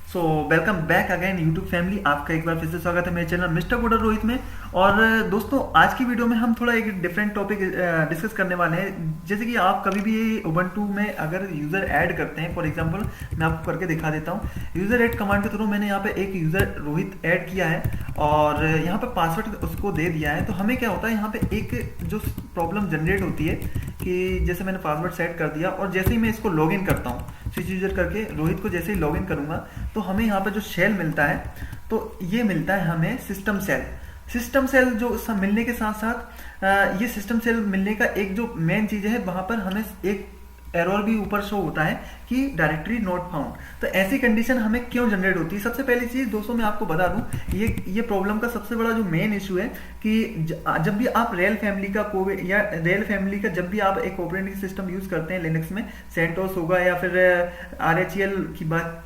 So welcome back again YouTube family. आपका एक बार फिर से स्वागत है मेरे चैनल मिस्टर कोडर रोहित में। और दोस्तों, आज की वीडियो में हम थोड़ा एक डिफरेंट टॉपिक डिस्कस करने वाले हैं। जैसे कि आप कभी भी उबंटू में अगर यूज़र ऐड करते हैं, फॉर एग्जांपल मैं आपको करके दिखा देता हूँ। यूज़र ऐड कमांड के थ्रू मैंने यहाँ पे एक यूज़र रोहित ऐड किया है और यहाँ पे पासवर्ड उसको दे दिया है। तो हमें क्या होता है, यहाँ पे एक जो प्रॉब्लम जनरेट होती है कि जैसे मैंने पासवर्ड सेट कर दिया और जैसे ही मैं इसको लॉगिन करता हूँ स्विच यूजर करके रोहित को जैसे ही लॉगिन करूंगा तो हमें यहाँ पर जो शेल मिलता है, तो ये मिलता है हमें सिस्टम सेल। सिस्टम सेल जो सब मिलने के साथ साथ ये सिस्टम सेल मिलने का एक जो मेन चीज़ है, वहाँ पर हमें एक एरर भी ऊपर शो होता है कि डायरेक्टरी नॉट फाउंड। तो ऐसी कंडीशन हमें क्यों जनरेट होती है? सबसे पहली चीज़ दोस्तों मैं आपको बता दूं, ये प्रॉब्लम का सबसे बड़ा जो मेन इशू है कि जब भी आप रेल फैमिली का या रेल फैमिली का जब भी आप एक ऑपरेटिंग सिस्टम यूज़ करते हैं लिनक्स में, सेंटोस होगा या फिर RHEL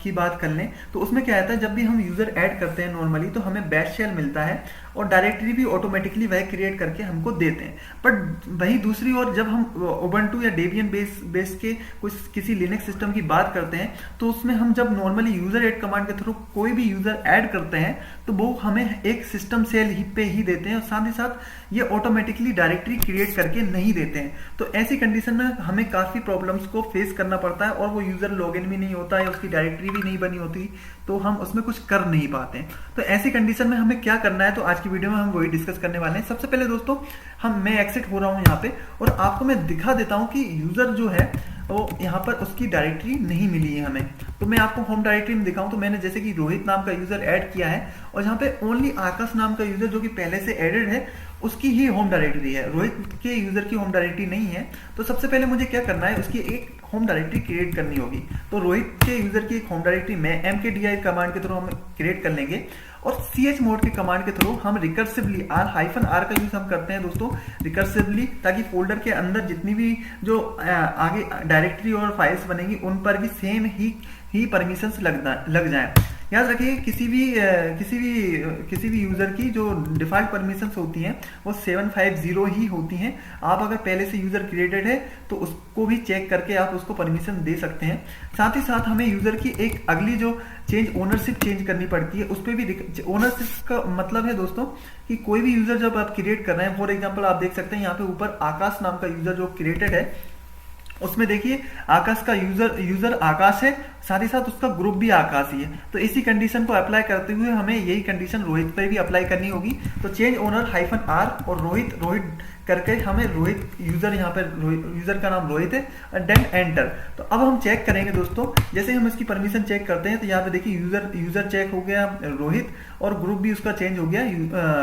की बात कर लें, तो उसमें क्या आता है, जब भी हम यूज़र ऐड करते हैं नॉर्मली तो हमें बैश शेल मिलता है और डायरेक्टरी भी ऑटोमेटिकली वह क्रिएट करके हमको देते हैं। बट वहीं दूसरी ओर जब हम उबंटू या डेबियन बेस के कुछ किसी लिनक्स सिस्टम की बात करते हैं, तो उसमें हम जब नॉर्मली यूजर ऐड कमांड के थ्रू कोई भी यूजर ऐड करते हैं तो वो हमें एक सिस्टम सेल पे ही देते हैं और साथ ही साथ ये ऑटोमेटिकली डायरेक्टरी क्रिएट करके नहीं देते हैं। तो ऐसी कंडीशन में हमें काफी प्रॉब्लम्स को फेस करना पड़ता है और वो यूजर लॉगिन भी नहीं होता है, उसकी डायरेक्टरी भी नहीं बनी होती, तो हम उसमें कुछ कर नहीं पाते हैं। तो ऐसी कंडीशन में हमें क्या करना है, तो आज की वीडियो में हम वही डिस्कस करने वाले हैं। सबसे पहले दोस्तों मैं एग्जिट हो रहा हूं यहाँ पे और आपको मैं दिखा देता हूं कि यूजर जो है वो यहाँ पर उसकी डायरेक्टरी नहीं मिली है हमें। तो मैं आपको होम डायरेक्टरी में दिखाऊं तो मैंने जैसे कि रोहित नाम का यूजर ऐड किया है और यहाँ पे ओनली आकाश नाम का यूजर जो कि पहले से एडेड है उसकी ही होम डायरेक्टरी है, रोहित के यूजर की होम डायरेक्टरी नहीं है। तो सबसे पहले मुझे क्या करना है, उसकी एक होम डायरेक्टरी क्रिएट करनी होगी। तो रोहित के यूजर की एक होम डायरेक्टरी में mkdir कमांड के थ्रू हम क्रिएट कर लेंगे और chmod के कमांड के थ्रू हम रिकर्सिवली R का यूज हम करते हैं दोस्तों, रिकर्सिवली, ताकि फोल्डर के अंदर जितनी भी जो आगे डायरेक्टरी और फाइल्स बनेंगी उन पर भी सेम ही परमिशंस लग जाए। याद रखिए किसी भी यूजर की जो डिफॉल्ट परमिशंस होती हैं वो 750 ही होती हैं। आप अगर पहले से यूजर क्रिएटेड है तो उसको भी चेक करके आप उसको परमिशन दे सकते हैं। साथ ही साथ हमें यूजर की एक अगली जो ओनरशिप चेंज करनी पड़ती है, उस पर भी ओनरशिप का मतलब है दोस्तों कि कोई भी यूजर जब आप क्रिएट कर रहे हैं, फॉर एग्जाम्पल आप देख सकते हैं यहाँ पे ऊपर आकाश नाम का यूजर जो क्रिएटेड है उसमें देखिए आकाश का यूजर आकाश है, साथ ही साथ उसका ग्रुप भी आकाश ही है। तो इसी कंडीशन को अप्लाई करते हुए हमें यही कंडीशन रोहित पर भी अप्लाई करनी होगी। तो चेंज ओनर -R और रोहित करके हमें रोहित यूजर, यहाँ पे यूजर का नाम रोहित है, देन एंटर। तो अब हम चेक करेंगे दोस्तों, जैसे हम इसकी परमिशन चेक करते हैं तो यहाँ पे देखिए यूजर चेक हो गया रोहित और ग्रुप भी उसका चेंज हो गया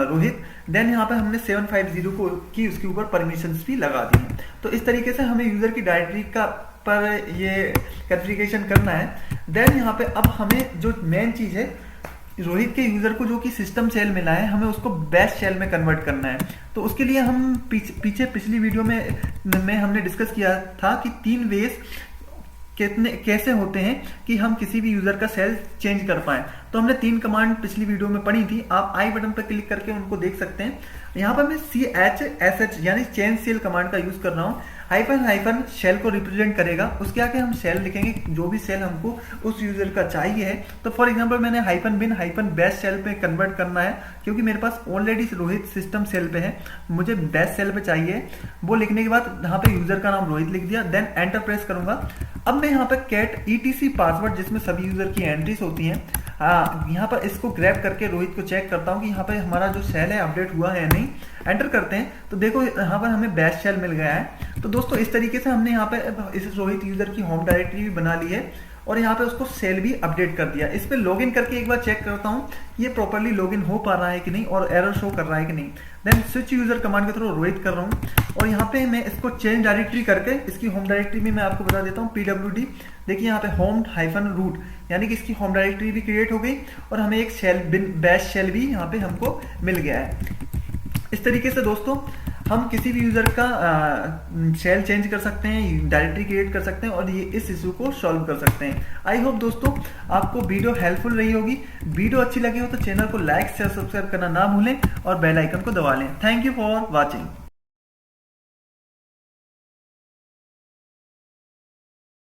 रोहित। देन यहाँ पे हमने 750 को की उसके ऊपर परमिशन भी लगा दी है। तो इस तरीके से हमें यूजर की डायरेक्टरी का पर ये कॉन्फ़िगरेशन करना है। देन यहाँ पे अब हमें जो मेन चीज है, रोहित के यूजर को जो कि सिस्टम सेल मिला है हमें उसको बैश शेल में कन्वर्ट करना है। तो उसके लिए हम पिछली वीडियो में हमने डिस्कस किया था कि 3 वेज कैसे होते हैं कि हम किसी भी यूजर का सेल चेंज कर पाए। तो हमने 3 कमांड पिछली वीडियो में पढ़ी थी, आप आई बटन पर क्लिक करके उनको देख सकते हैं। यहाँ पर मैं CHSH यानी चेंज सेल कमांड का यूज कर रहा हूँ। हाइफन शेल को रिप्रेजेंट करेगा, उसके आगे हम शेल लिखेंगे जो भी शेल हमको उस यूजर का चाहिए है। तो फॉर एग्जांपल मैंने -bin बैश शेल पे कन्वर्ट करना है क्योंकि मेरे पास ऑलरेडी रोहित सिस्टम सेल पे है, मुझे बैश शेल पे चाहिए। वो लिखने के बाद यहाँ पे यूजर का नाम रोहित लिख दिया, देन एंटर प्रेस करूंगा। अब मैं यहाँ पे कैट etc पासवर्ड जिसमें सभी यूजर की एंट्रीज होती हैं, यहाँ पर इसको ग्रैब करके रोहित को चेक करता हूँ कि यहाँ पे हमारा जो शेल है अपडेट हुआ है या नहीं। एंटर करते हैं तो देखो यहाँ पर हमें बैश शेल मिल गया है। तो दोस्तों इस तरीके से हमने यहाँ पे इस रोहित यूजर की होम डायरेक्टरी भी बना ली है और यहाँ पे उसको सेल भी अपडेट कर दिया। इस पे लॉगिन करके एक बार चेक करता हूँ ये प्रॉपर्ली लॉगिन हो पा रहा है कि नहीं और एरर शो कर रहा है कि नहीं। देन स्विच यूजर कमांड के थ्रू रोहित कर रहा हूँ और यहाँ पे मैं इसको चेंज डायरेक्टरी करके इसकी होम डायरेक्टरी में मैं आपको बता देता हूँ PWD। देखिए यहाँ पे home-root यानी कि इसकी होम डायरेक्टरी भी क्रिएट हो गई और हमें एक बैश शेल भी यहाँ पे हमको मिल गया है। इस तरीके से दोस्तों हम किसी भी यूजर का शेल चेंज कर सकते हैं, डायरेक्टरी क्रिएट कर सकते हैं और ये इस इशू को सॉल्व कर सकते हैं। आई होप दोस्तों आपको वीडियो हेल्पफुल रही होगी। वीडियो अच्छी लगी हो तो चैनल को लाइक शेयर सब्सक्राइब करना ना भूलें और बेल आइकन को दबा लें। Thank you for watching.